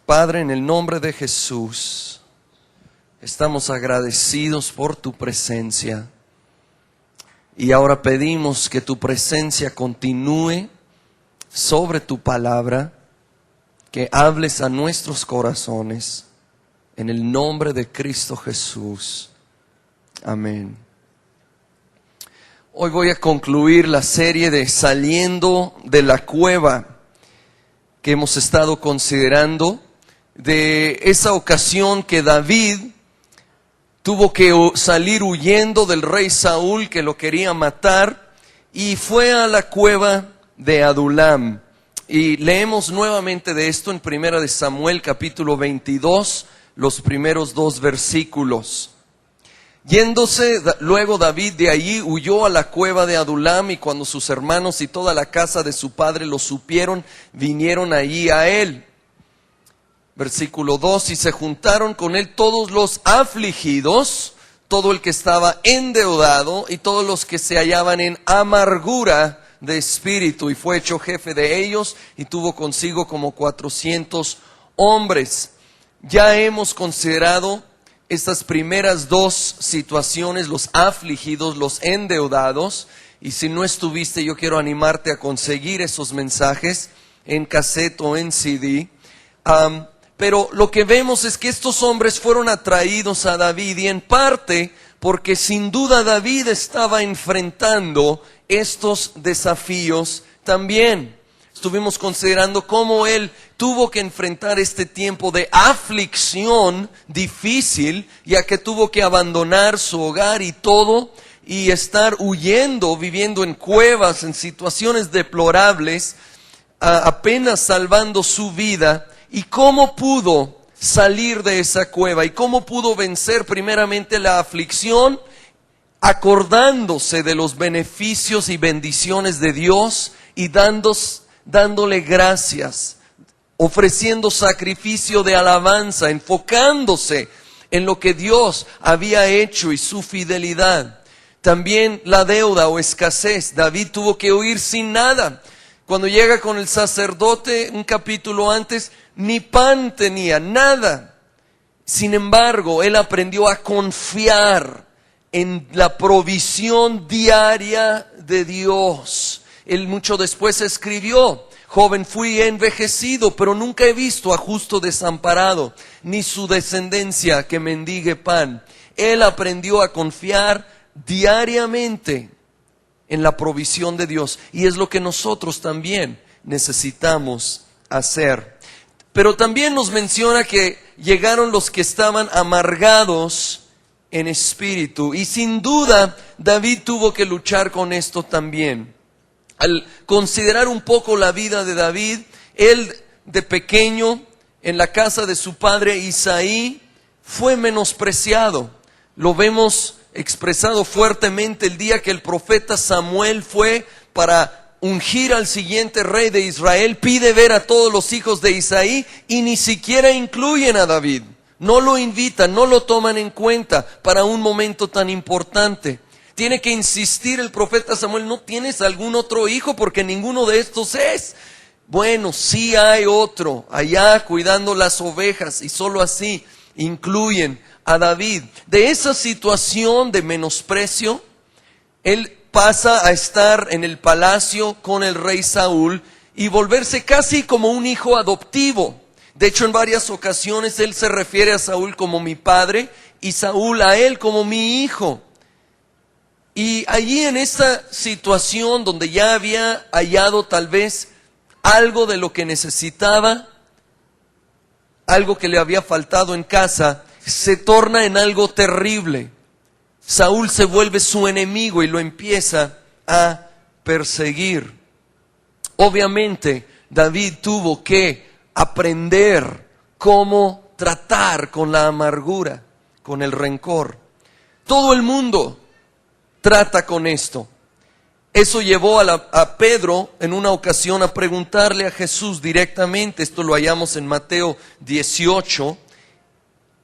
Padre, en el nombre de Jesús, estamos agradecidos por tu presencia. Y ahora pedimos que tu presencia continúe sobre tu palabra, que hables a nuestros corazones. En el nombre de Cristo Jesús. Amén. Hoy voy a concluir la serie de Saliendo de la Cueva que hemos estado considerando, de esa ocasión que David tuvo que salir huyendo del rey Saúl que lo quería matar y fue a la cueva de Adulam. Y leemos nuevamente de esto en 1 de Samuel capítulo 22, los primeros 2 versículos. Yéndose luego David de allí, huyó a la cueva de Adulam, y cuando sus hermanos y toda la casa de su padre lo supieron, vinieron allí a él. Versículo 2, y se juntaron con él todos los afligidos, todo el que estaba endeudado y todos los que se hallaban en amargura de espíritu, y fue hecho jefe de ellos y tuvo consigo como 400 hombres. Ya hemos considerado estas primeras 2 situaciones, los afligidos, los endeudados, y si no estuviste, yo quiero animarte a conseguir esos mensajes en cassette o en CD. Pero lo que vemos es que estos hombres fueron atraídos a David, y en parte porque sin duda David estaba enfrentando estos desafíos también. Estuvimos considerando cómo él tuvo que enfrentar este tiempo de aflicción difícil, ya que tuvo que abandonar su hogar y todo, y estar huyendo, viviendo en cuevas, en situaciones deplorables, apenas salvando su vida. ¿Y cómo pudo salir de esa cueva? ¿Y cómo pudo vencer primeramente la aflicción? Acordándose de los beneficios y bendiciones de Dios y dándole gracias, ofreciendo sacrificio de alabanza, enfocándose en lo que Dios había hecho y su fidelidad. También la deuda o escasez. David tuvo que huir sin nada. Cuando llega con el sacerdote, un capítulo antes, ni pan tenía, nada. Sin embargo, él aprendió a confiar en la provisión diaria de Dios. Él mucho después escribió: joven fui envejecido, pero nunca he visto a justo desamparado, ni su descendencia que mendigue pan. Él aprendió a confiar diariamente en la provisión de Dios, y es lo que nosotros también necesitamos hacer. Pero también nos menciona que llegaron los que estaban amargados en espíritu, y sin duda David tuvo que luchar con esto también. Al considerar un poco la vida de David, él de pequeño en la casa de su padre Isaí fue menospreciado. Lo vemos expresado fuertemente el día que el profeta Samuel fue para ungir al siguiente rey de Israel. Pide ver a todos los hijos de Isaí y ni siquiera incluyen a David. No lo invitan, no lo toman en cuenta para un momento tan importante. Tiene que insistir el profeta Samuel: ¿no tienes algún otro hijo? Porque ninguno de estos es. Bueno, sí hay otro allá cuidando las ovejas, y solo así incluyen a David. De esa situación de menosprecio, él pasa a estar en el palacio con el rey Saúl y volverse casi como un hijo adoptivo. De hecho, en varias ocasiones él se refiere a Saúl como mi padre y Saúl a él como mi hijo. Y allí en esta situación donde ya había hallado tal vez algo de lo que necesitaba, algo que le había faltado en casa, se torna en algo terrible. Saúl se vuelve su enemigo y lo empieza a perseguir. Obviamente, David tuvo que aprender cómo tratar con la amargura, con el rencor. Todo el mundo trata con esto. Eso llevó a Pedro en una ocasión a preguntarle a Jesús directamente. Esto lo hallamos en Mateo 18,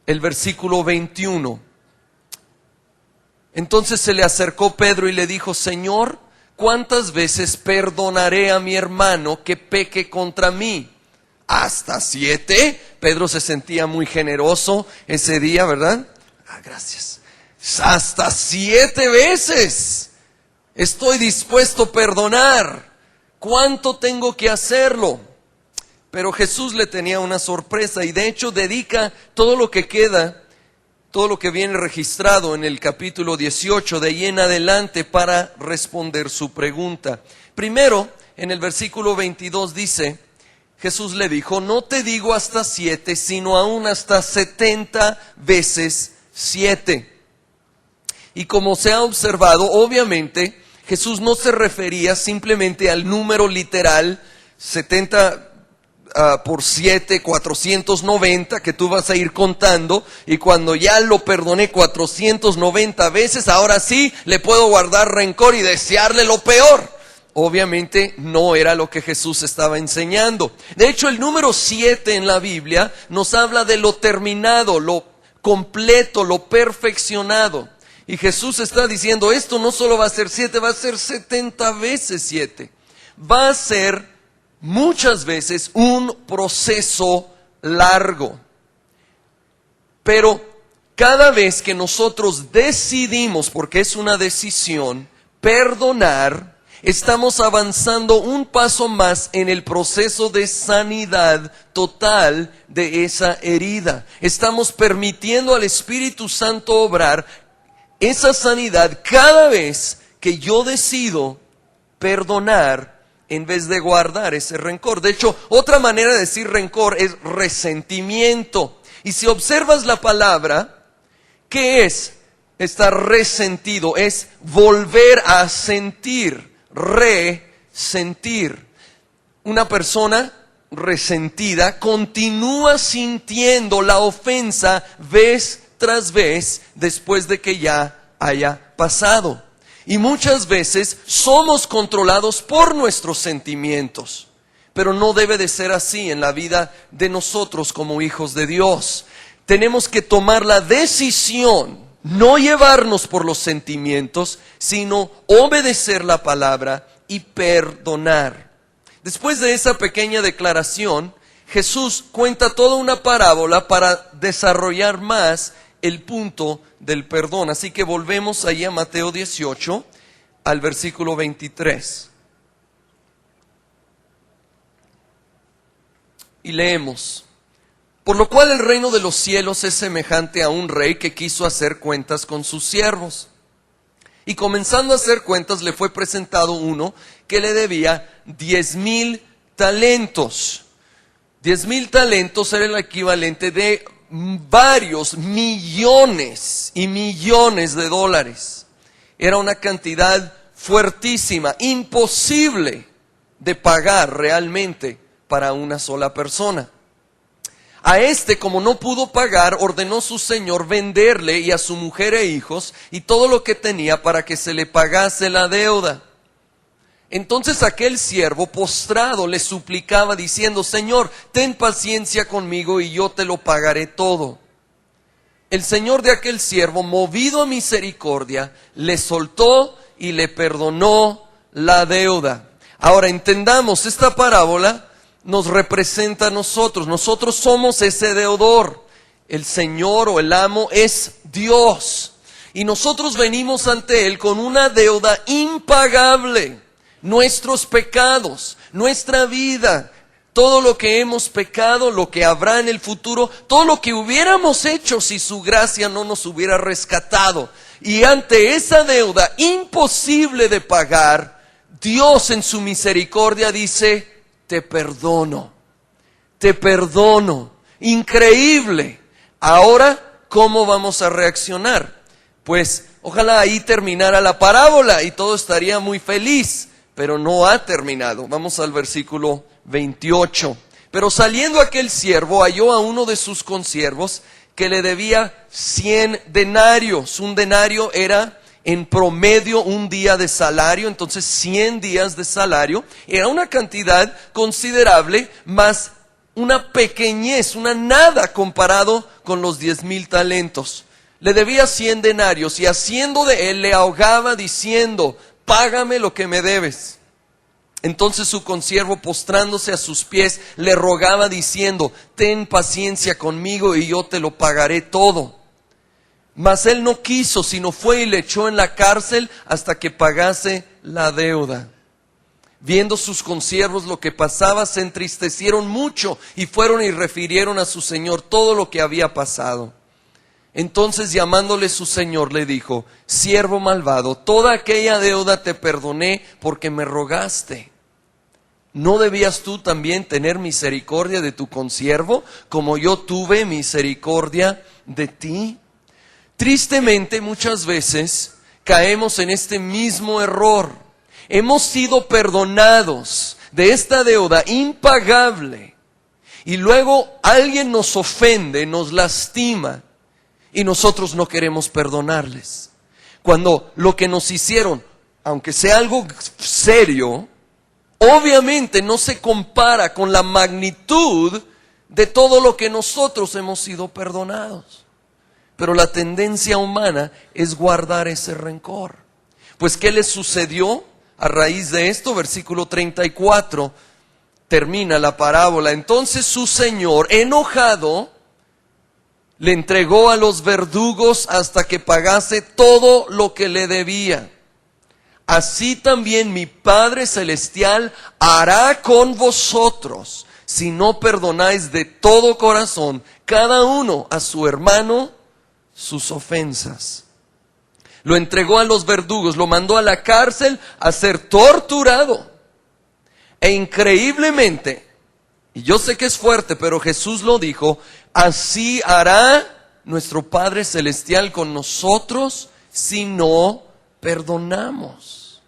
el versículo 21. Entonces se le acercó Pedro y le dijo: Señor, ¿cuántas veces perdonaré a mi hermano que peque contra mí? ¿Hasta 7? Pedro se sentía muy generoso ese día, ¿verdad? Gracias. Hasta 7 veces estoy dispuesto a perdonar. ¿Cuánto tengo que hacerlo? Pero Jesús le tenía una sorpresa y de hecho dedica todo lo que queda, todo lo que viene registrado en el capítulo 18 de ahí en adelante para responder su pregunta. Primero, en el versículo 22 dice, Jesús le dijo, no te digo hasta 7, sino aún hasta 70 veces 7. Y como se ha observado, obviamente, Jesús no se refería simplemente al número literal, 70 por 7, 490, que tú vas a ir contando, y cuando ya lo perdoné 490 veces, ahora sí le puedo guardar rencor y desearle lo peor. Obviamente no era lo que Jesús estaba enseñando. De hecho, el número 7 en la Biblia nos habla de lo terminado, lo completo, lo perfeccionado. Y Jesús está diciendo, esto no solo va a ser 7, va a ser 70 veces 7. Va a ser muchas veces un proceso largo. Pero cada vez que nosotros decidimos, porque es una decisión, perdonar, estamos avanzando un paso más en el proceso de sanidad total de esa herida. Estamos permitiendo al Espíritu Santo obrar esa sanidad cada vez que yo decido perdonar en vez de guardar ese rencor. De hecho, otra manera de decir rencor es resentimiento. Y si observas la palabra, ¿qué es estar resentido? Es volver a sentir, resentir. Una persona resentida continúa sintiendo la ofensa vez tras vez después de que ya haya pasado. Y muchas veces somos controlados por nuestros sentimientos, pero no debe de ser así en la vida de nosotros como hijos de Dios. Tenemos que tomar la decisión, no llevarnos por los sentimientos, sino obedecer la palabra y perdonar. Después de esa pequeña declaración, Jesús cuenta toda una parábola para desarrollar más el punto del perdón. Así que volvemos ahí a Mateo 18, al versículo 23. Y leemos, por lo cual el reino de los cielos es semejante a un rey que quiso hacer cuentas con sus siervos. Y comenzando a hacer cuentas le fue presentado uno que le debía 10,000 talentos. 10,000 talentos era el equivalente de varios millones y millones de dólares. Era una cantidad fuertísima, imposible de pagar realmente para una sola persona. A este, como no pudo pagar, ordenó su señor venderle y a su mujer e hijos y todo lo que tenía para que se le pagase la deuda. Entonces aquel siervo postrado le suplicaba diciendo, Señor, ten paciencia conmigo y yo te lo pagaré todo. El señor de aquel siervo, movido a misericordia, le soltó y le perdonó la deuda. Ahora entendamos, esta parábola nos representa a nosotros. Nosotros somos ese deudor. El Señor o el amo es Dios. Y nosotros venimos ante Él con una deuda impagable. Nuestros pecados, nuestra vida, todo lo que hemos pecado, lo que habrá en el futuro, todo lo que hubiéramos hecho si su gracia no nos hubiera rescatado. Y ante esa deuda imposible de pagar, Dios en su misericordia dice, te perdono, te perdono. Increíble. Ahora, ¿cómo vamos a reaccionar? Pues ojalá ahí terminara la parábola y todo estaría muy feliz. Pero no ha terminado. Vamos al versículo 28. Pero saliendo aquel siervo, halló a uno de sus consiervos que le debía 100 denarios. Un denario era en promedio un día de salario, entonces 100 días de salario. Era una cantidad considerable, más una pequeñez, una nada comparado con los 10,000 talentos. Le debía 100 denarios y haciendo de él le ahogaba diciendo, págame lo que me debes. Entonces su consiervo, postrándose a sus pies, le rogaba diciendo: ten paciencia conmigo y yo te lo pagaré todo. Mas él no quiso, sino fue y le echó en la cárcel hasta que pagase la deuda. Viendo sus consiervos lo que pasaba, se entristecieron mucho y fueron y refirieron a su señor todo lo que había pasado. Entonces, llamándole su señor, le dijo: siervo malvado, toda aquella deuda te perdoné porque me rogaste. ¿No debías tú también tener misericordia de tu consiervo, como yo tuve misericordia de ti? Tristemente, muchas veces caemos en este mismo error. Hemos sido perdonados de esta deuda impagable y luego alguien nos ofende, nos lastima y nosotros no queremos perdonarles. Cuando lo que nos hicieron, aunque sea algo serio, obviamente no se compara con la magnitud de todo lo que nosotros hemos sido perdonados. Pero la tendencia humana es guardar ese rencor. Pues ¿qué les sucedió a raíz de esto? Versículo 34 termina la parábola. Entonces su señor, enojado, le entregó a los verdugos hasta que pagase todo lo que le debía. Así también mi Padre Celestial hará con vosotros, si no perdonáis de todo corazón cada uno a su hermano sus ofensas. Lo entregó a los verdugos, lo mandó a la cárcel a ser torturado. E increíblemente, y yo sé que es fuerte, pero Jesús lo dijo: así hará nuestro Padre Celestial con nosotros si no perdonamos.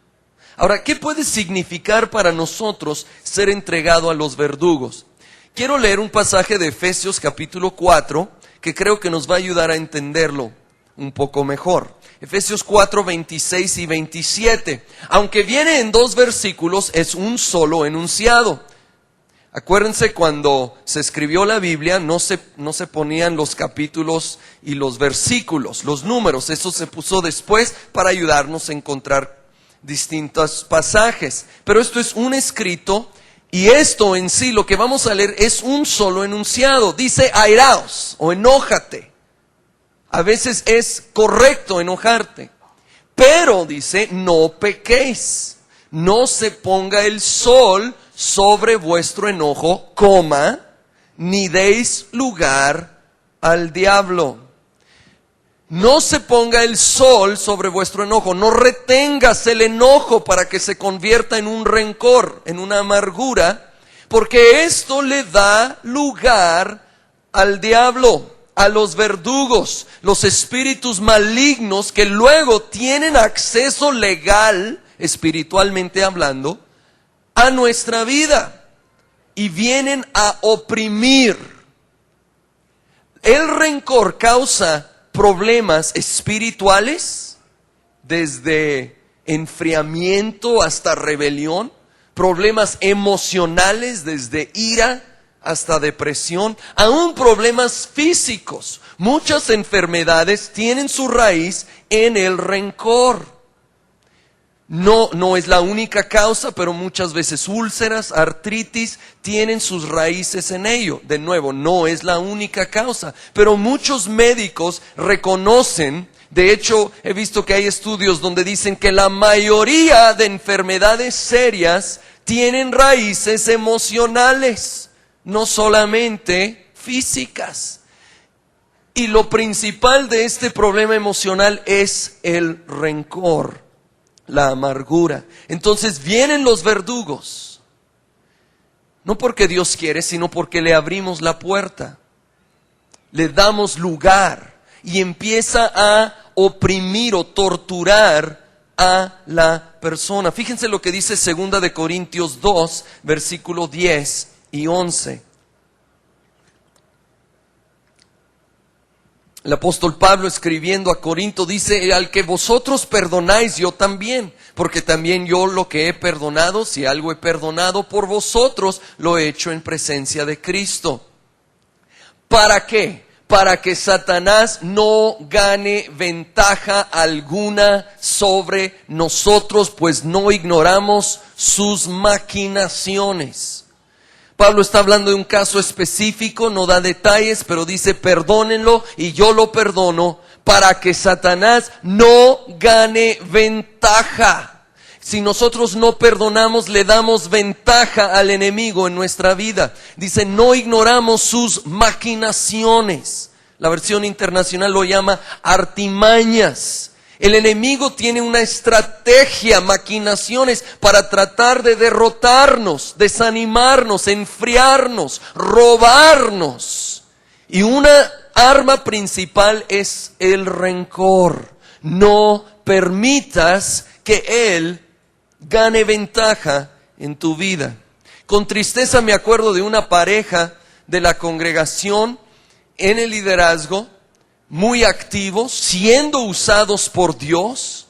Ahora, ¿qué puede significar para nosotros ser entregado a los verdugos? Quiero leer un pasaje de Efesios capítulo 4, que creo que nos va a ayudar a entenderlo un poco mejor. Efesios 4, 26 y 27. Aunque viene en dos versículos, es un solo enunciado. Acuérdense, cuando se escribió la Biblia, no se ponían los capítulos y los versículos, los números. Eso se puso después para ayudarnos a encontrar distintos pasajes. Pero esto es un escrito, y esto en sí, lo que vamos a leer, es un solo enunciado. Dice airaos o enójate. A veces es correcto enojarte, pero dice: no pequéis, no se ponga el sol sobre vuestro enojo, ni deis lugar al diablo. No se ponga el sol sobre vuestro enojo, no retengas el enojo para que se convierta en un rencor, en una amargura, porque esto le da lugar al diablo, a los verdugos, los espíritus malignos que luego tienen acceso legal, espiritualmente hablando, a nuestra vida y vienen a oprimir. El rencor causa problemas espirituales, desde enfriamiento hasta rebelión, problemas emocionales, desde ira hasta depresión, aún problemas físicos. Muchas enfermedades tienen su raíz en el rencor. No es la única causa, pero muchas veces úlceras, artritis, tienen sus raíces en ello. De nuevo, no es la única causa, pero muchos médicos reconocen, de hecho, he visto que hay estudios donde dicen que la mayoría de enfermedades serias tienen raíces emocionales, no solamente físicas. Y lo principal de este problema emocional es el rencor, la amargura. Entonces vienen los verdugos, no porque Dios quiere, sino porque le abrimos la puerta, le damos lugar y empieza a oprimir o torturar a la persona. Fíjense lo que dice 2 de Corintios 2, versículo 10 y 11. El apóstol Pablo, escribiendo a Corinto, dice: al que vosotros perdonáis, yo también, porque también yo lo que he perdonado, si algo he perdonado por vosotros, lo he hecho en presencia de Cristo. ¿Para qué? para que Satanás no gane ventaja alguna sobre nosotros, pues no ignoramos sus maquinaciones. Pablo está hablando de un caso específico, no da detalles, pero dice perdónenlo y yo lo perdono para que Satanás no gane ventaja. Si nosotros no perdonamos, le damos ventaja al enemigo en nuestra vida. Dice, no ignoramos sus maquinaciones. La versión internacional lo llama artimañas. El enemigo tiene una estrategia, maquinaciones para tratar de derrotarnos, desanimarnos, enfriarnos, robarnos. Y una arma principal es el rencor. No permitas que él gane ventaja en tu vida. Con tristeza me acuerdo de una pareja de la congregación en el liderazgo, muy activos, siendo usados por Dios,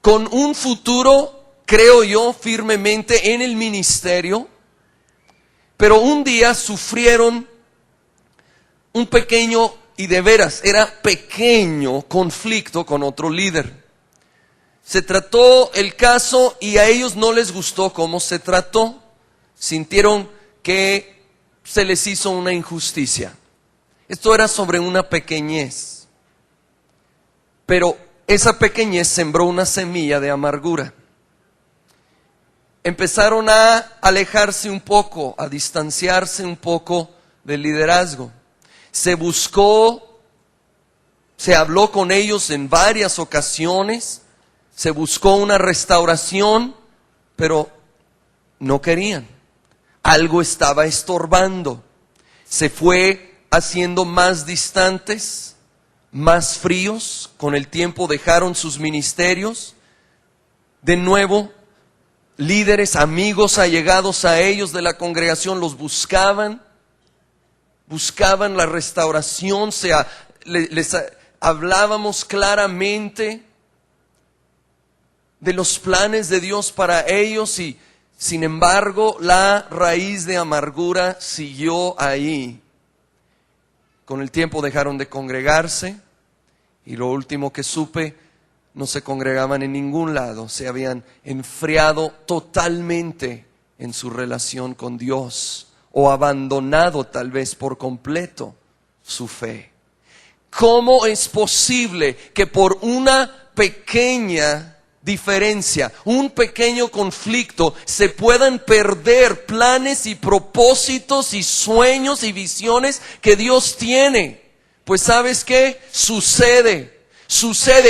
con un futuro, creo yo, firmemente en el ministerio, pero un día sufrieron un pequeño, y de veras era pequeño, conflicto con otro líder. Se trató el caso y a ellos no les gustó cómo se trató. Sintieron que se les hizo una injusticia. Esto era sobre una pequeñez. Pero esa pequeñez sembró una semilla de amargura. Empezaron a alejarse un poco, a distanciarse un poco del liderazgo. Se buscó, se habló con ellos en varias ocasiones. Se buscó una restauración, pero no querían. Algo estaba estorbando. Se fue haciendo más distantes, más fríos. Con el tiempo dejaron sus ministerios. De nuevo, líderes, amigos allegados a ellos de la congregación los buscaban. Buscaban la restauración. Les hablábamos claramente de los planes de Dios para ellos y sin embargo la raíz de amargura siguió ahí. Con el tiempo dejaron de congregarse y lo último que supe, no se congregaban en ningún lado, se habían enfriado totalmente en su relación con Dios o abandonado tal vez por completo su fe. ¿Cómo es posible que por una pequeña diferencia, un pequeño conflicto, se puedan perder planes y propósitos y sueños y visiones que Dios tiene? Pues ¿sabes qué? Sucede,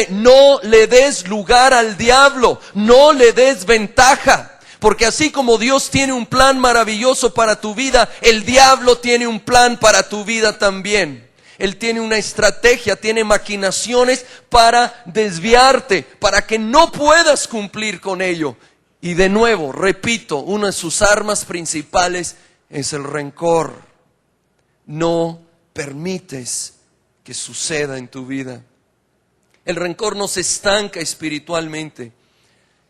no le des lugar al diablo, no le des ventaja, porque así como Dios tiene un plan maravilloso para tu vida, el diablo tiene un plan para tu vida también. Él tiene una estrategia, tiene maquinaciones para desviarte, para que no puedas cumplir con ello. Y de nuevo, repito, una de sus armas principales es el rencor. No permites que suceda en tu vida. El rencor nos estanca espiritualmente.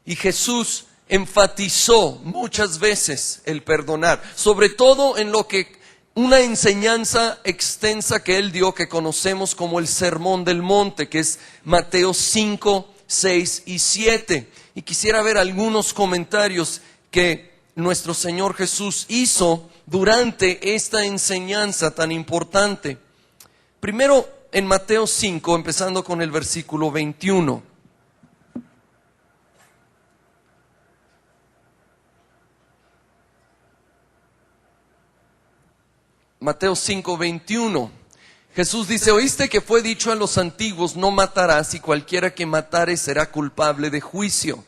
Y Jesús enfatizó muchas veces el perdonar, sobre todo en lo que una enseñanza extensa que él dio, que conocemos como el Sermón del Monte, que es Mateo 5, 6 y 7. Y quisiera ver algunos comentarios que nuestro Señor Jesús hizo durante esta enseñanza tan importante. Primero, en Mateo 5, empezando con el versículo 21. Mateo 5, 21. Jesús dice, oíste que fue dicho a los antiguos, no matarás, y cualquiera que matare será culpable de juicio.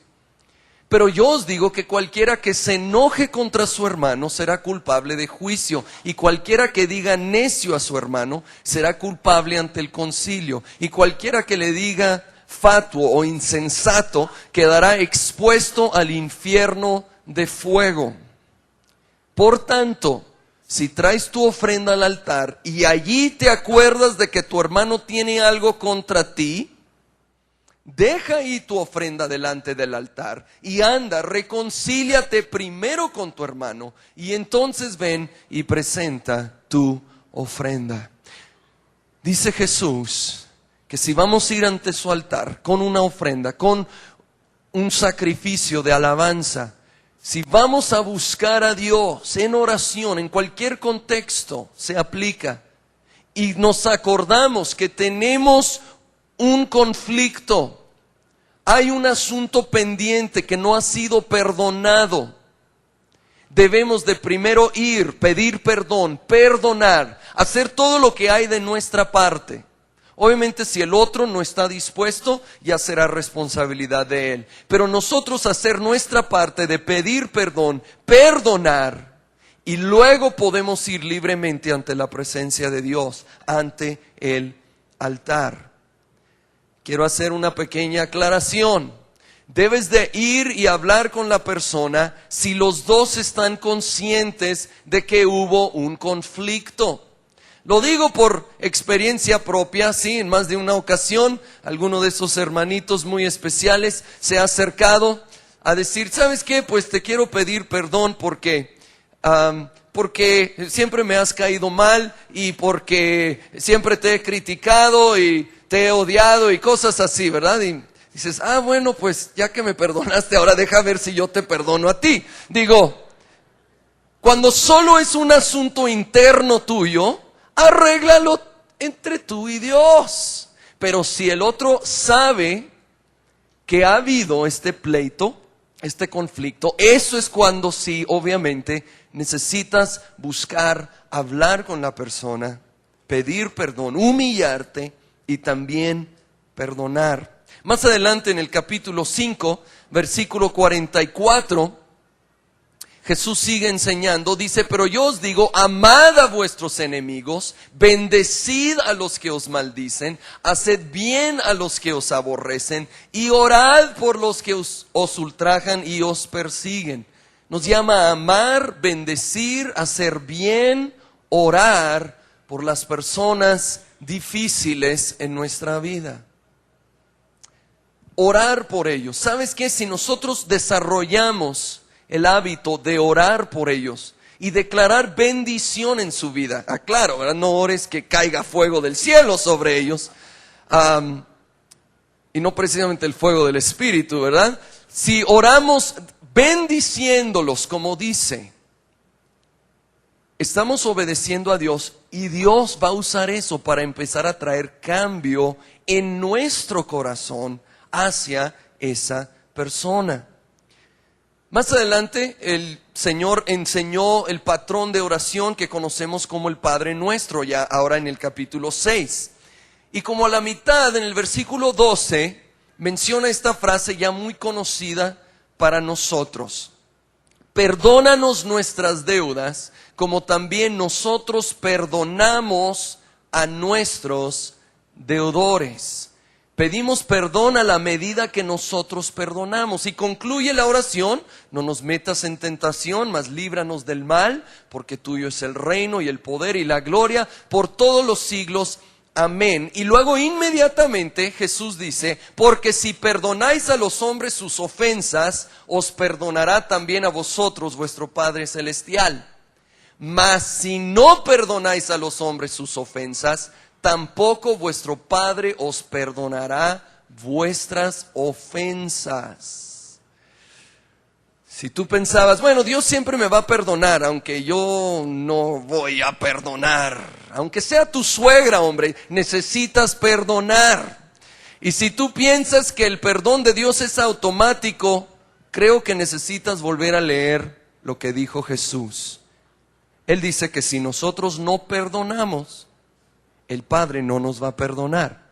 Pero yo os digo que cualquiera que se enoje contra su hermano será culpable de juicio, y cualquiera que diga necio a su hermano será culpable ante el concilio, y cualquiera que le diga fatuo o insensato quedará expuesto al infierno de fuego. Por tanto, si traes tu ofrenda al altar y allí te acuerdas de que tu hermano tiene algo contra ti, deja ahí tu ofrenda delante del altar y anda, reconcíliate primero con tu hermano y entonces ven y presenta tu ofrenda. Dice Jesús que si vamos a ir ante su altar con una ofrenda, con un sacrificio de alabanza, si vamos a buscar a Dios en oración, en cualquier contexto se aplica, y nos acordamos que tenemos un conflicto, hay un asunto pendiente que no ha sido perdonado, debemos de primero ir, pedir perdón, perdonar, hacer todo lo que hay de nuestra parte. Obviamente si el otro no está dispuesto, ya será responsabilidad de él. Pero nosotros hacer nuestra parte de pedir perdón, perdonar, y luego podemos ir libremente ante la presencia de Dios, ante el altar. Quiero hacer una pequeña aclaración. Debes de ir y hablar con la persona si los dos están conscientes de que hubo un conflicto. Lo digo por experiencia propia, sí, en más de una ocasión, alguno de esos hermanitos muy especiales se ha acercado a decir, ¿sabes qué? Pues te quiero pedir perdón porque siempre me has caído mal y porque siempre te he criticado y te he odiado y cosas así, ¿verdad? Y dices, bueno, pues ya que me perdonaste, ahora deja ver si yo te perdono a ti. Digo, cuando solo es un asunto interno tuyo, arréglalo entre tú y Dios. Pero si el otro sabe que ha habido este pleito, este conflicto, eso es cuando sí, obviamente, necesitas buscar, hablar con la persona, pedir perdón, humillarte y también perdonar. Más adelante en el capítulo 5, versículo 44, Jesús sigue enseñando, dice, pero yo os digo, amad a vuestros enemigos, bendecid a los que os maldicen, haced bien a los que os aborrecen y orad por los que os ultrajan y os persiguen. Nos llama a amar, bendecir, hacer bien, orar por las personas difíciles en nuestra vida. Orar por ellos. ¿Sabes qué? Si nosotros desarrollamos el hábito de orar por ellos y declarar bendición en su vida. Claro, ¿verdad? No ores que caiga fuego del cielo sobre ellos, y no precisamente el fuego del Espíritu, ¿verdad? Si oramos bendiciéndolos, como dice, estamos obedeciendo a Dios y Dios va a usar eso para empezar a traer cambio en nuestro corazón hacia esa persona. Más adelante el Señor enseñó el patrón de oración que conocemos como el Padre Nuestro, ya ahora en el capítulo 6. Y como a la mitad, en el versículo 12, menciona esta frase ya muy conocida para nosotros. Perdónanos nuestras deudas, como también nosotros perdonamos a nuestros deudores. Pedimos perdón a la medida que nosotros perdonamos. Y concluye la oración, no nos metas en tentación, mas líbranos del mal, porque tuyo es el reino y el poder y la gloria por todos los siglos. Amén. Y luego inmediatamente Jesús dice, porque si perdonáis a los hombres sus ofensas, os perdonará también a vosotros vuestro Padre Celestial. Mas si no perdonáis a los hombres sus ofensas, tampoco vuestro Padre os perdonará vuestras ofensas. Si tú pensabas, bueno, Dios siempre me va a perdonar, aunque yo no voy a perdonar. Aunque sea tu suegra, hombre, necesitas perdonar. Y si tú piensas que el perdón de Dios es automático, creo que necesitas volver a leer lo que dijo Jesús. Él dice que si nosotros no perdonamos, el Padre no nos va a perdonar.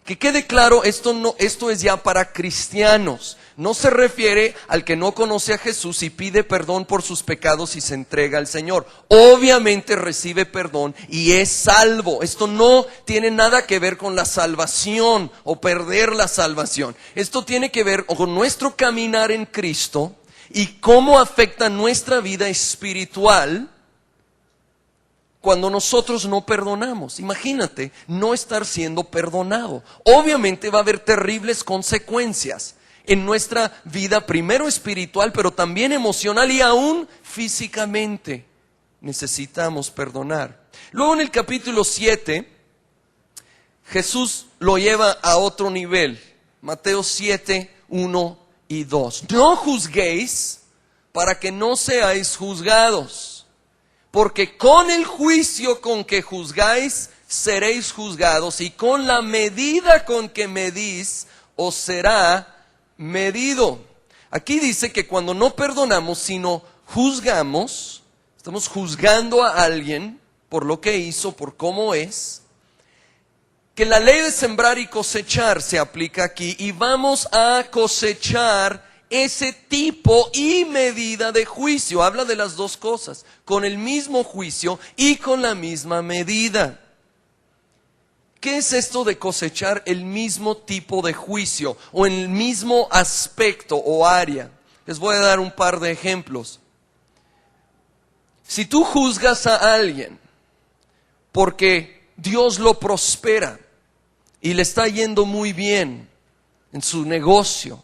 Que quede claro, esto es ya para cristianos. No se refiere al que no conoce a Jesús y pide perdón por sus pecados y se entrega al Señor. Obviamente recibe perdón y es salvo. Esto no tiene nada que ver con la salvación o perder la salvación. Esto tiene que ver con nuestro caminar en Cristo y cómo afecta nuestra vida espiritual cuando nosotros no perdonamos. Imagínate no estar siendo perdonado. Obviamente va a haber terribles consecuencias en nuestra vida, primero espiritual, pero también emocional y aún físicamente. Necesitamos perdonar. Luego en el capítulo 7, Jesús lo lleva a otro nivel. Mateo 7, 1 y 2. No juzguéis para que no seáis juzgados, porque con el juicio con que juzgáis seréis juzgados, y con la medida con que medís os será medido. Aquí dice que cuando no perdonamos, sino juzgamos, estamos juzgando a alguien por lo que hizo, por cómo es, que la ley de sembrar y cosechar se aplica aquí, y vamos a cosechar ese tipo y medida de juicio. Habla de las dos cosas, con el mismo juicio y con la misma medida. ¿Qué es esto de cosechar el mismo tipo de juicio o en el mismo aspecto o área? Les voy a dar un par de ejemplos. Si tú juzgas a alguien porque Dios lo prospera y le está yendo muy bien en su negocio,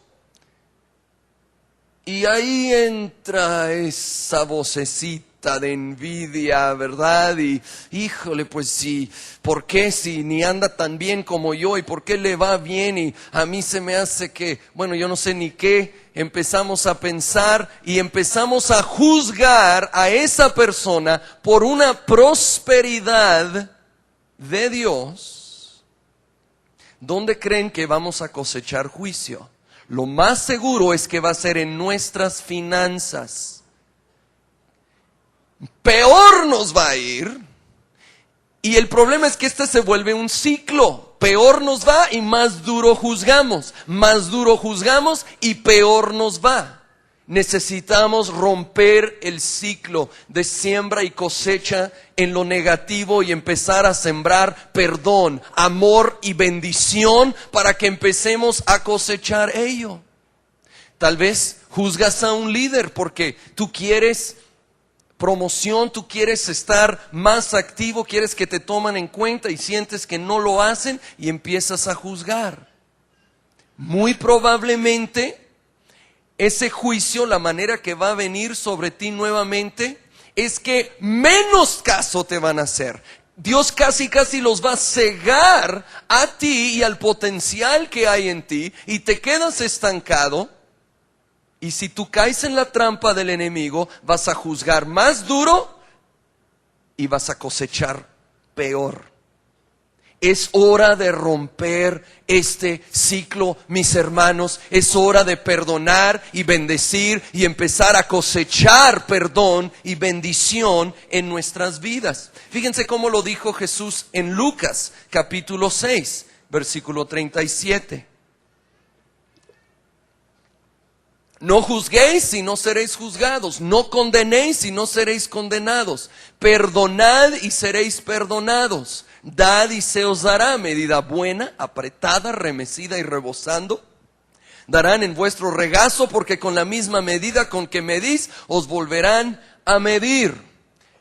y ahí entra esa vocecita de envidia, ¿verdad? Y híjole, pues sí, ¿por qué si ni anda tan bien como yo? ¿Y por qué le va bien? Y a mí se me hace que, bueno, yo no sé ni qué. Empezamos a pensar y empezamos a juzgar a esa persona por una prosperidad de Dios. ¿Dónde creen que vamos a cosechar juicio? Lo más seguro es que va a ser en nuestras finanzas. Peor nos va a ir. Y el problema es que este se vuelve un ciclo. Peor nos va y más duro juzgamos. Más duro juzgamos y peor nos va. Necesitamos romper el ciclo de siembra y cosecha en lo negativo y empezar a sembrar perdón, amor y bendición para que empecemos a cosechar ello. Tal vez juzgas a un líder porque tú quieres promoción, tú quieres estar más activo, quieres que te tomen en cuenta y sientes que no lo hacen y empiezas a juzgar. Muy probablemente ese juicio, la manera que va a venir sobre ti nuevamente, es que menos caso te van a hacer. Dios casi los va a cegar a ti y al potencial que hay en ti, y te quedas estancado. Y si tú caes en la trampa del enemigo, vas a juzgar más duro y vas a cosechar peor. Es hora de romper este ciclo, mis hermanos. Es hora de perdonar y bendecir y empezar a cosechar perdón y bendición en nuestras vidas. Fíjense cómo lo dijo Jesús en Lucas capítulo 6, versículo 37. No juzguéis y no seréis juzgados, no condenéis y no seréis condenados, perdonad y seréis perdonados, dad y se os dará, medida buena, apretada, remecida y rebosando, darán en vuestro regazo, porque con la misma medida con que medís, os volverán a medir.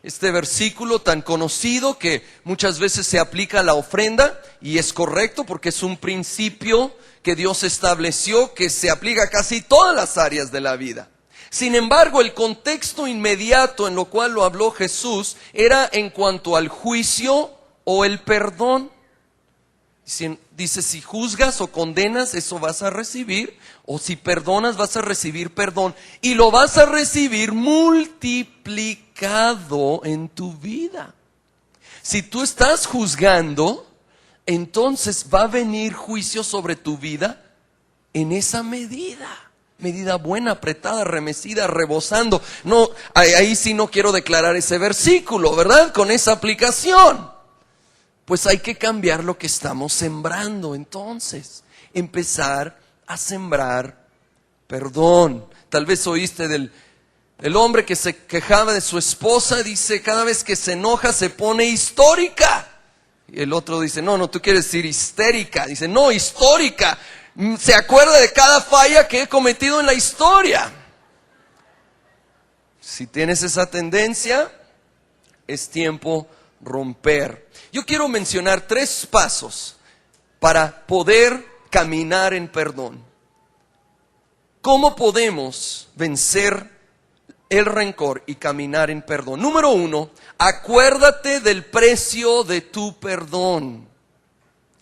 Este versículo tan conocido que muchas veces se aplica a la ofrenda, y es correcto porque es un principio que Dios estableció que se aplica a casi todas las áreas de la vida. Sin embargo, el contexto inmediato en lo cual lo habló Jesús era en cuanto al juicio o el perdón. Dice, si juzgas o condenas, eso vas a recibir, o si perdonas, vas a recibir perdón, y lo vas a recibir multiplicado en tu vida. Si tú estás juzgando, entonces va a venir juicio sobre tu vida en esa medida buena, apretada, remecida, rebosando. No, ahí sí no quiero declarar ese versículo, ¿verdad? Con esa aplicación. Pues hay que cambiar lo que estamos sembrando. Entonces, empezar a sembrar perdón. Tal vez oíste del hombre que se quejaba de su esposa. Dice, cada vez que se enoja se pone histórica. Y el otro dice, no, tú quieres decir histérica. Dice, no, histórica. Se acuerda de cada falla que he cometido en la historia. Si tienes esa tendencia, es tiempo romper. Yo quiero mencionar 3 pasos para poder caminar en perdón. ¿Cómo podemos vencer el rencor y caminar en perdón. Número 1, acuérdate del precio de tu perdón.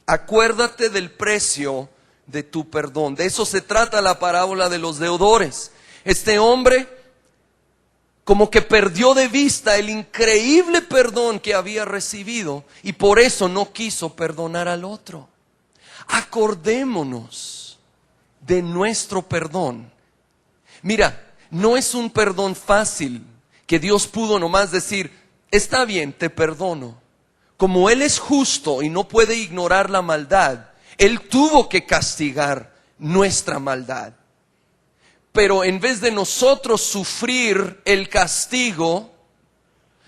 Acuérdate del precio de tu perdón. De eso se trata la parábola de los deudores. Este hombre como que perdió de vista el increíble perdón que había recibido y por eso no quiso perdonar al otro. Acordémonos de nuestro perdón. Mira, no es un perdón fácil que Dios pudo nomás decir, está bien, te perdono. Como Él es justo y no puede ignorar la maldad, Él tuvo que castigar nuestra maldad. Pero en vez de nosotros sufrir el castigo,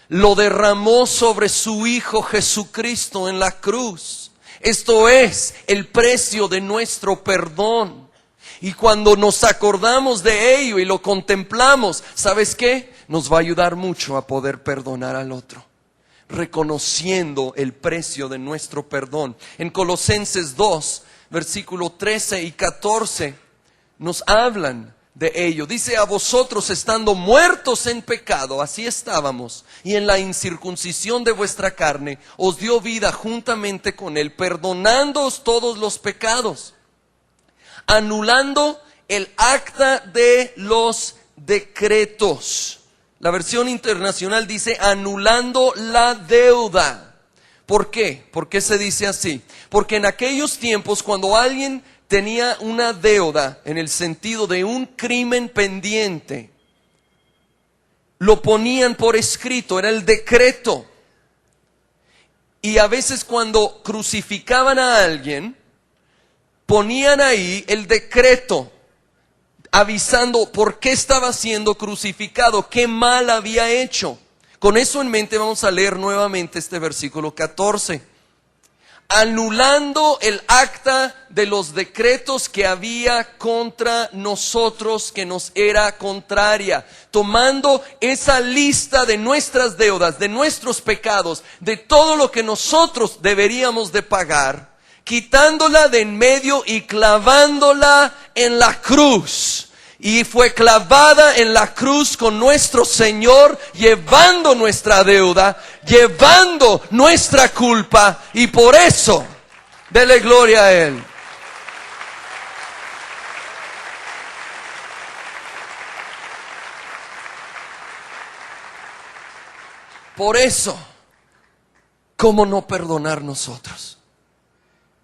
lo derramó sobre su Hijo Jesucristo en la cruz. Esto es el precio de nuestro perdón. Y cuando nos acordamos de ello y lo contemplamos, ¿sabes qué? Nos va a ayudar mucho a poder perdonar al otro, reconociendo el precio de nuestro perdón. En Colosenses 2, versículo 13 y 14, nos hablan de ello. Dice, a vosotros estando muertos en pecado, así estábamos, y en la incircuncisión de vuestra carne, os dio vida juntamente con Él, perdonándoos todos los pecados, anulando el acta de los decretos. La versión internacional dice, anulando la deuda. ¿Por qué? ¿Por qué se dice así? Porque en aquellos tiempos, cuando alguien tenía una deuda en el sentido de un crimen pendiente, lo ponían por escrito, era el decreto. Y a veces cuando crucificaban a alguien, ponían ahí el decreto, avisando por qué estaba siendo crucificado, qué mal había hecho. Con eso en mente vamos a leer nuevamente este versículo 14. Anulando el acta de los decretos que había contra nosotros, que nos era contraria, tomando esa lista de nuestras deudas, de nuestros pecados, de todo lo que nosotros deberíamos de pagar, quitándola de en medio y clavándola en la cruz. Y fue clavada en la cruz con nuestro Señor, llevando nuestra deuda, llevando nuestra culpa, y por eso, dele gloria a Él. Por eso, ¿cómo no perdonar nosotros?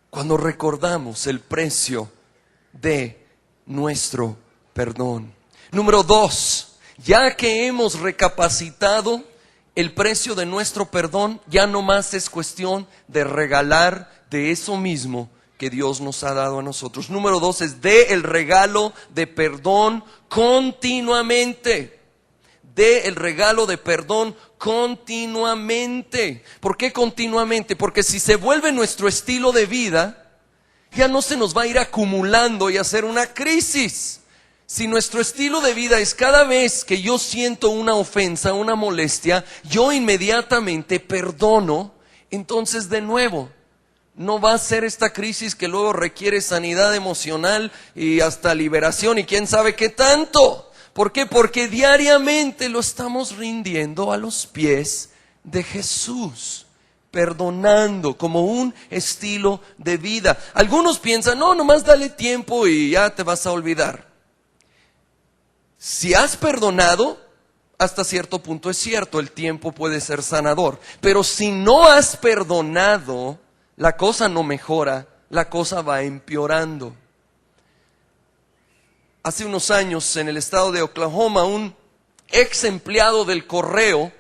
Cuando recordamos el precio de nuestro perdón. Número 2, ya que hemos recapacitado el precio de nuestro perdón, ya no más es cuestión de regalar de eso mismo que Dios nos ha dado a nosotros. Número 2 es dé el regalo de perdón continuamente. Dé el regalo de perdón continuamente. ¿Por qué continuamente? Porque si se vuelve nuestro estilo de vida, ya no se nos va a ir acumulando y hacer una crisis. Si nuestro estilo de vida es cada vez que yo siento una ofensa, una molestia, yo inmediatamente perdono, entonces de nuevo, no va a ser esta crisis que luego requiere sanidad emocional y hasta liberación y quién sabe qué tanto. ¿Por qué? Porque diariamente lo estamos rindiendo a los pies de Jesús, perdonando como un estilo de vida. Algunos piensan, no, nomás dale tiempo y ya te vas a olvidar. Si has perdonado, hasta cierto punto es cierto, el tiempo puede ser sanador. Pero si no has perdonado, la cosa no mejora, la cosa va empeorando. Hace unos años en el estado de Oklahoma, un ex empleado del correo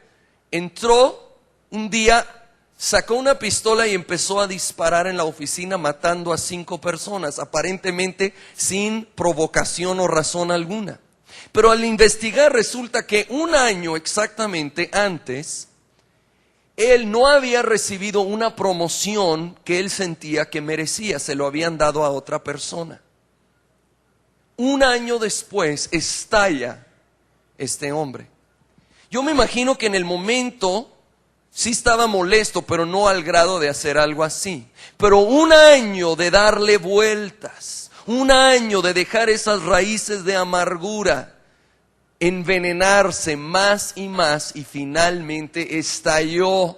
entró un día, sacó una pistola y empezó a disparar en la oficina, matando a 5 personas, aparentemente sin provocación o razón alguna. Pero al investigar resulta que un año exactamente antes, él no había recibido una promoción que él sentía que merecía, se lo habían dado a otra persona. Un año después estalla este hombre. Yo me imagino que en el momento sí estaba molesto, pero no al grado de hacer algo así. Pero un año de darle vueltas, un año de dejar esas raíces de amargura, envenenarse más y finalmente estalló.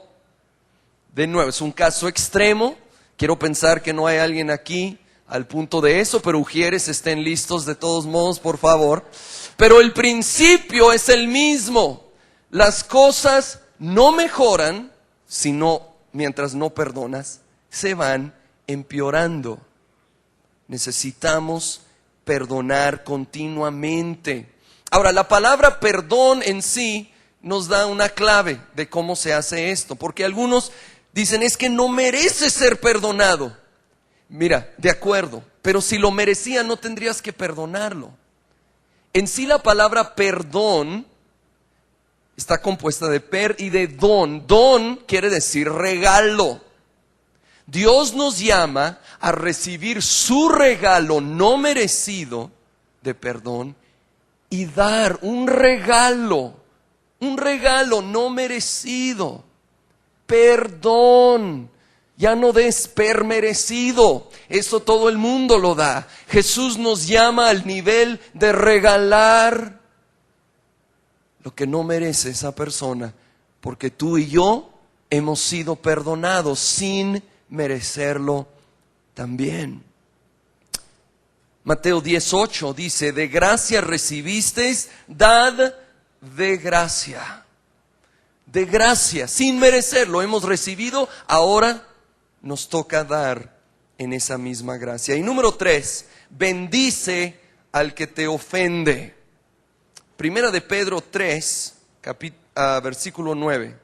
De nuevo, es un caso extremo. Quiero pensar que no hay alguien aquí al punto de eso, pero ujieres, estén listos de todos modos, por favor. Pero el principio es el mismo. Las cosas no mejoran, sino mientras no perdonas, se van empeorando. Necesitamos perdonar continuamente. Ahora, la palabra perdón en sí nos da una clave de cómo se hace esto, porque algunos dicen, es que no merece ser perdonado. Mira, de acuerdo, pero si lo merecía no tendrías que perdonarlo. En sí la palabra perdón está compuesta de per y de don. Don quiere decir regalo. Dios nos llama a recibir su regalo no merecido de perdón y dar un regalo no merecido. Perdón. Ya no des per merecido. Eso todo el mundo lo da. Jesús nos llama al nivel de regalar lo que no merece esa persona, porque tú y yo hemos sido perdonados sin merecerlo también. Mateo 18 dice, de gracia recibisteis, dad de gracia. De gracia, sin merecerlo, hemos recibido, ahora nos toca dar en esa misma gracia. Y número 3, bendice al que te ofende. Primera de Pedro 3, versículo 9.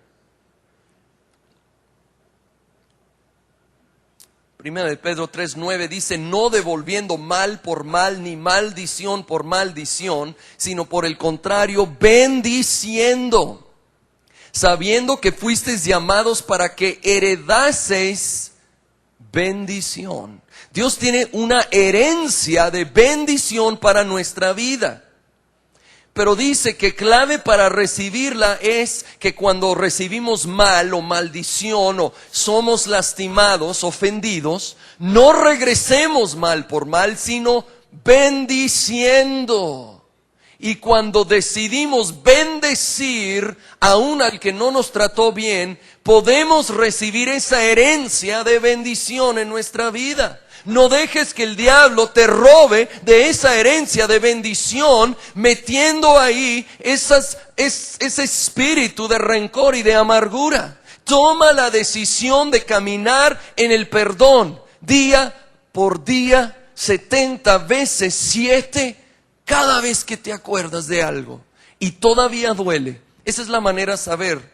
Primera de Pedro 3, 9 dice, no devolviendo mal por mal, ni maldición por maldición, sino por el contrario, bendiciendo, sabiendo que fuisteis llamados para que heredaseis bendición. Dios tiene una herencia de bendición para nuestra vida. Pero dice que clave para recibirla es que cuando recibimos mal o maldición o somos lastimados, ofendidos, no regresemos mal por mal, sino bendiciendo. Y cuando decidimos bendecir aún al que no nos trató bien, podemos recibir esa herencia de bendición en nuestra vida. No dejes que el diablo te robe de esa herencia de bendición, metiendo ahí ese espíritu de rencor y de amargura. Toma la decisión de caminar en el perdón, día por día, 70 veces 7, cada vez que te acuerdas de algo y todavía duele. Esa es la manera de saber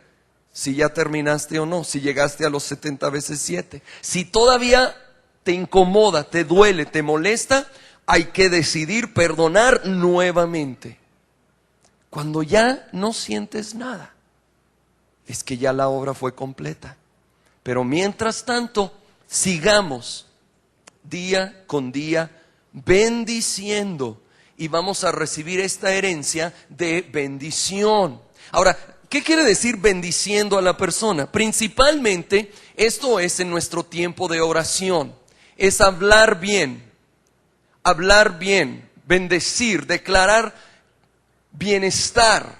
si ya terminaste o no, si llegaste a los 70 veces 7. Si todavía te incomoda, te duele, te molesta, hay que decidir perdonar nuevamente. Cuando ya no sientes nada, es que ya la obra fue completa. Pero mientras tanto, sigamos día con día bendiciendo y vamos a recibir esta herencia de bendición. Ahora, ¿qué quiere decir bendiciendo a la persona? Principalmente, esto es en nuestro tiempo de oración. Es hablar bien, bendecir, declarar bienestar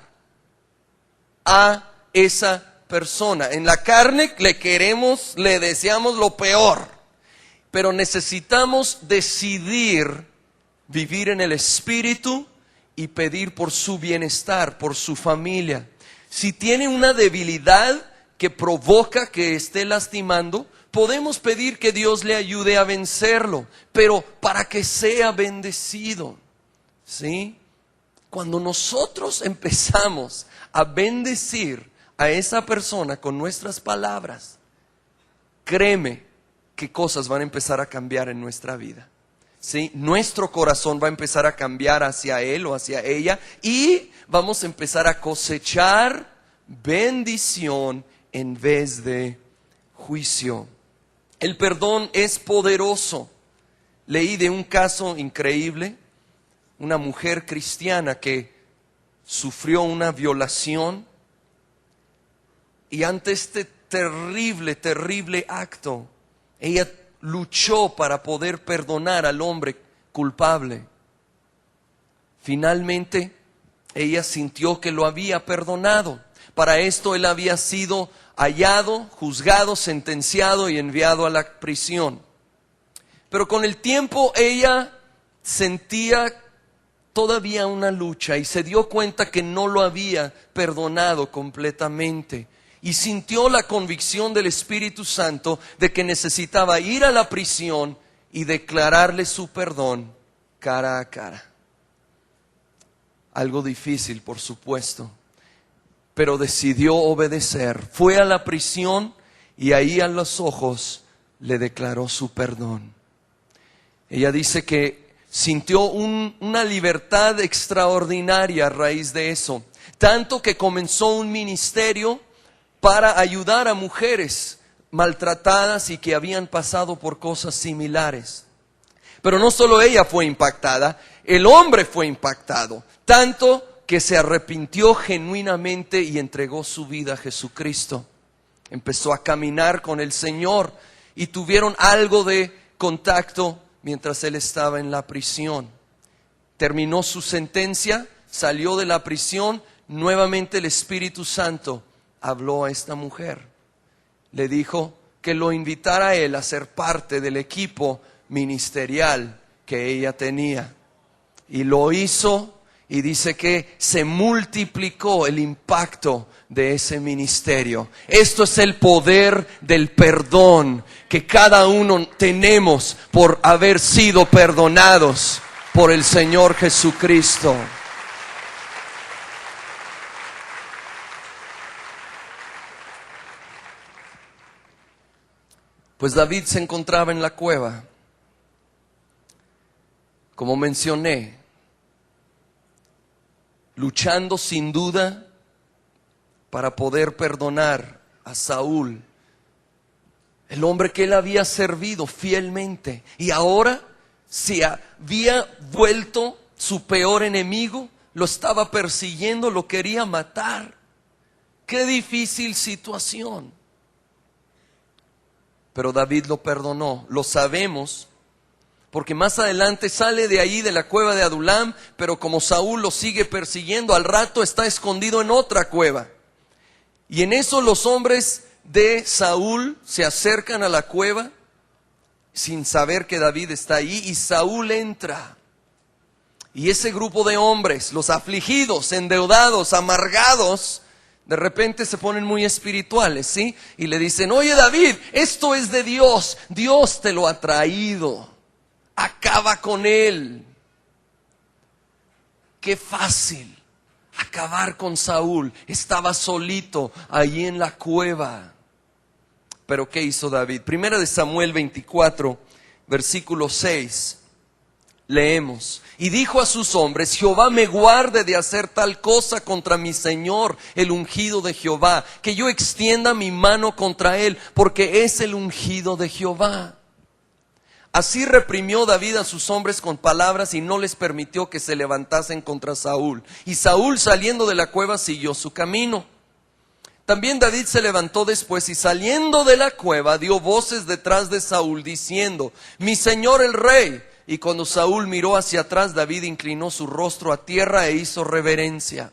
a esa persona. En la carne le deseamos lo peor, pero necesitamos decidir vivir en el espíritu y pedir por su bienestar, por su familia. Si tiene una debilidad que provoca que esté lastimando, podemos pedir que Dios le ayude a vencerlo, pero para que sea bendecido, ¿sí? Cuando nosotros empezamos a bendecir a esa persona con nuestras palabras, créeme que cosas van a empezar a cambiar en nuestra vida, ¿sí? Nuestro corazón va a empezar a cambiar hacia él o hacia ella y vamos a empezar a cosechar bendición en vez de juicio. El perdón es poderoso. Leí de un caso increíble, una mujer cristiana que sufrió una violación y ante este terrible acto, ella luchó para poder perdonar al hombre culpable. Finalmente, ella sintió que lo había perdonado. Para esto él había sido hallado, juzgado, sentenciado y enviado a la prisión. Pero con el tiempo ella sentía todavía una lucha y se dio cuenta que no lo había perdonado completamente. Y sintió la convicción del Espíritu Santo de que necesitaba ir a la prisión y declararle su perdón cara a cara. Algo difícil, por supuesto, pero decidió obedecer. Fue a la prisión y ahí a los ojos le declaró su perdón. Ella dice que sintió una libertad extraordinaria a raíz de eso, tanto que comenzó un ministerio para ayudar a mujeres maltratadas y que habían pasado por cosas similares. Pero no solo ella fue impactada, el hombre fue impactado, tanto que se arrepintió genuinamente y entregó su vida a Jesucristo. Empezó a caminar con el Señor y tuvieron algo de contacto mientras él estaba en la prisión. Terminó su sentencia, salió de la prisión, nuevamente el Espíritu Santo habló a esta mujer. Le dijo que lo invitara a él a ser parte del equipo ministerial que ella tenía. Y lo hizo, y dice que se multiplicó el impacto de ese ministerio. Esto es el poder del perdón que cada uno tenemos por haber sido perdonados por el Señor Jesucristo. Pues David se encontraba en la cueva, como mencioné, luchando sin duda para poder perdonar a Saúl, el hombre que él había servido fielmente, y ahora se había vuelto su peor enemigo, lo estaba persiguiendo, lo quería matar. Qué difícil situación. Pero David lo perdonó, lo sabemos, porque más adelante sale de ahí de la cueva de Adulam, pero como Saúl lo sigue persiguiendo, al rato está escondido en otra cueva. Y en eso los hombres de Saúl se acercan a la cueva sin saber que David está ahí, y Saúl entra. Y ese grupo de hombres, los afligidos, endeudados, amargados, de repente se ponen muy espirituales, ¿sí? Y le dicen: oye David, esto es de Dios, Dios te lo ha traído, acaba con él. Qué fácil acabar con Saúl, estaba solito allí en la cueva. Pero ¿qué hizo David? Primera de Samuel 24, versículo 6, leemos: y dijo a sus hombres: Jehová me guarde de hacer tal cosa contra mi señor, el ungido de Jehová, que yo extienda mi mano contra él, porque es el ungido de Jehová. Así reprimió David a sus hombres con palabras y no les permitió que se levantasen contra Saúl. Y Saúl, saliendo de la cueva, siguió su camino. También David se levantó después y saliendo de la cueva dio voces detrás de Saúl diciendo: mi señor el rey. Y cuando Saúl miró hacia atrás, David inclinó su rostro a tierra e hizo reverencia.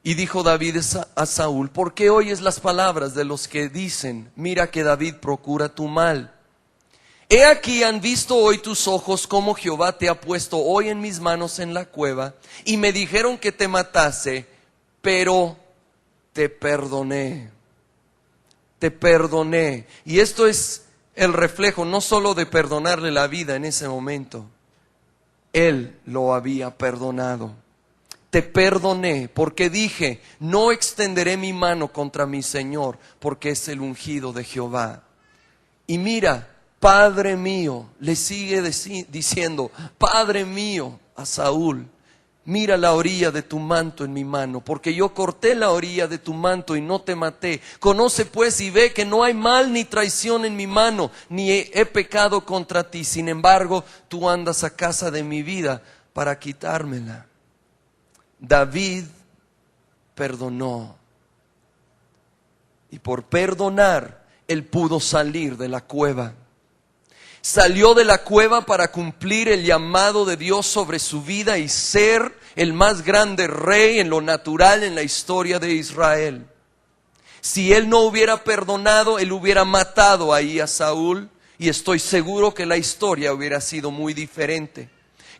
Y dijo David a Saúl: ¿por qué oyes las palabras de los que dicen: mira que David procura tu mal? He aquí, han visto hoy tus ojos cómo Jehová te ha puesto hoy en mis manos en la cueva, y me dijeron que te matase, pero te perdoné. Te perdoné. Y esto es el reflejo no solo de perdonarle la vida en ese momento. Él lo había perdonado. Te perdoné porque dije: no extenderé mi mano contra mi Señor, porque es el ungido de Jehová. Y mira, Padre mío, le sigue diciendo: Padre mío, a Saúl, mira la orilla de tu manto en mi mano, porque yo corté la orilla de tu manto y no te maté. Conoce pues y ve que no hay mal ni traición en mi mano, ni he pecado contra ti. Sin embargo, tú andas a casa de mi vida para quitármela. David perdonó. Y por perdonar, él pudo salir de la cueva. Salió de la cueva para cumplir el llamado de Dios sobre su vida y ser el más grande rey en lo natural en la historia de Israel. Si él no hubiera perdonado, él hubiera matado ahí a Saúl, y estoy seguro que la historia hubiera sido muy diferente.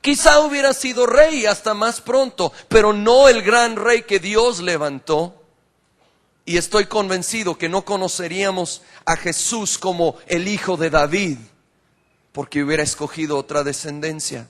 Quizá hubiera sido rey hasta más pronto, pero no el gran rey que Dios levantó. Y estoy convencido que no conoceríamos a Jesús como el hijo de David, porque hubiera escogido otra descendencia,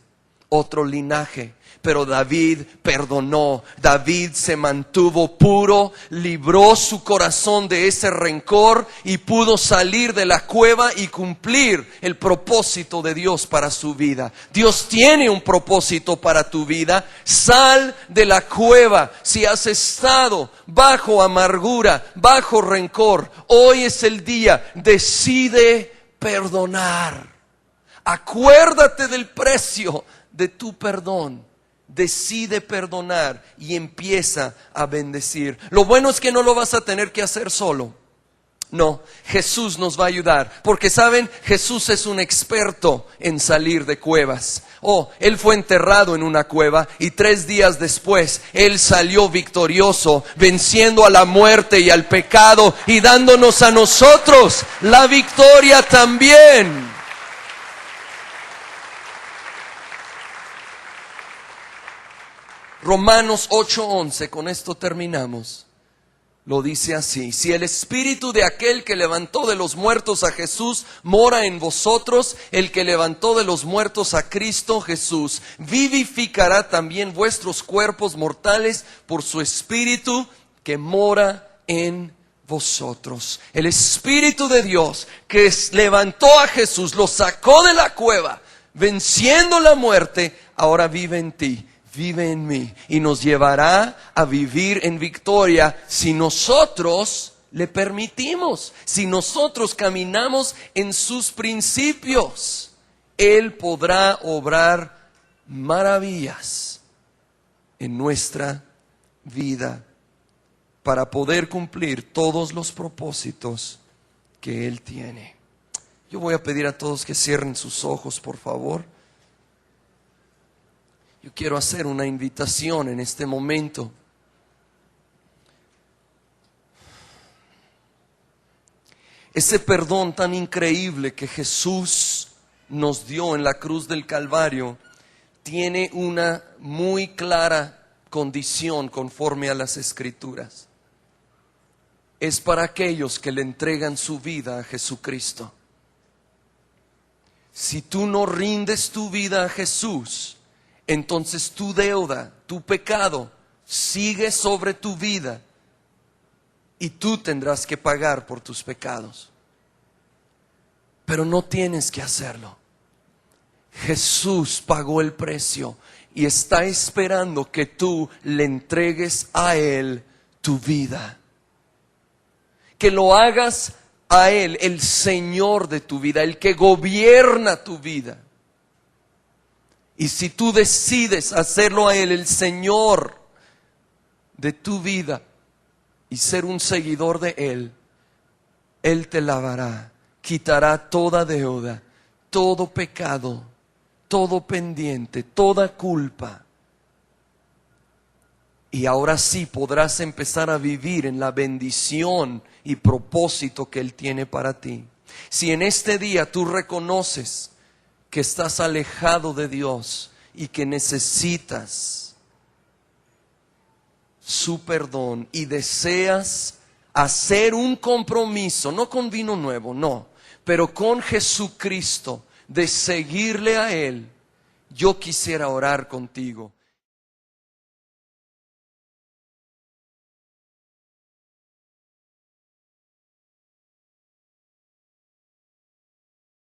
otro linaje. Pero David perdonó, David se mantuvo puro, libró su corazón de ese rencor y pudo salir de la cueva y cumplir el propósito de Dios para su vida. Dios tiene un propósito para tu vida. Sal de la cueva. Si has estado bajo amargura, bajo rencor, hoy es el día. Decide perdonar. Acuérdate del precio de tu perdón. Decide perdonar y empieza a bendecir. Lo bueno es que no lo vas a tener que hacer solo. No, Jesús nos va a ayudar. Porque saben, Jesús es un experto en salir de cuevas. Él fue enterrado en una cueva y 3 días después Él salió victorioso, venciendo a la muerte y al pecado y dándonos a nosotros la victoria también. Romanos 8:11, con esto terminamos. Lo dice así: si el espíritu de aquel que levantó de los muertos a Jesús mora en vosotros, el que levantó de los muertos a Cristo Jesús vivificará también vuestros cuerpos mortales por su espíritu que mora en vosotros. El espíritu de Dios que levantó a Jesús, lo sacó de la cueva, venciendo la muerte, ahora vive en ti. Vive en mí y nos llevará a vivir en victoria si nosotros le permitimos, si nosotros caminamos en sus principios. Él podrá obrar maravillas en nuestra vida para poder cumplir todos los propósitos que Él tiene. Yo voy a pedir a todos que cierren sus ojos, por favor. Yo quiero hacer una invitación en este momento. Ese perdón tan increíble que Jesús nos dio en la cruz del Calvario tiene una muy clara condición conforme a las Escrituras. Es para aquellos que le entregan su vida a Jesucristo. Si tú no rindes tu vida a Jesús, entonces tu deuda, tu pecado, sigue sobre tu vida y tú tendrás que pagar por tus pecados. Pero no tienes que hacerlo. Jesús pagó el precio y está esperando que tú le entregues a Él tu vida. Que lo hagas a Él, el Señor de tu vida, el que gobierna tu vida. Y si tú decides hacerlo a Él, el Señor de tu vida, y ser un seguidor de Él, Él te lavará, quitará toda deuda, todo pecado, todo pendiente, toda culpa. Y ahora sí podrás empezar a vivir en la bendición y propósito que Él tiene para ti. Si en este día tú reconoces que estás alejado de Dios y que necesitas su perdón y deseas hacer un compromiso, no con vino nuevo, no, pero con Jesucristo, de seguirle a Él, yo quisiera orar contigo.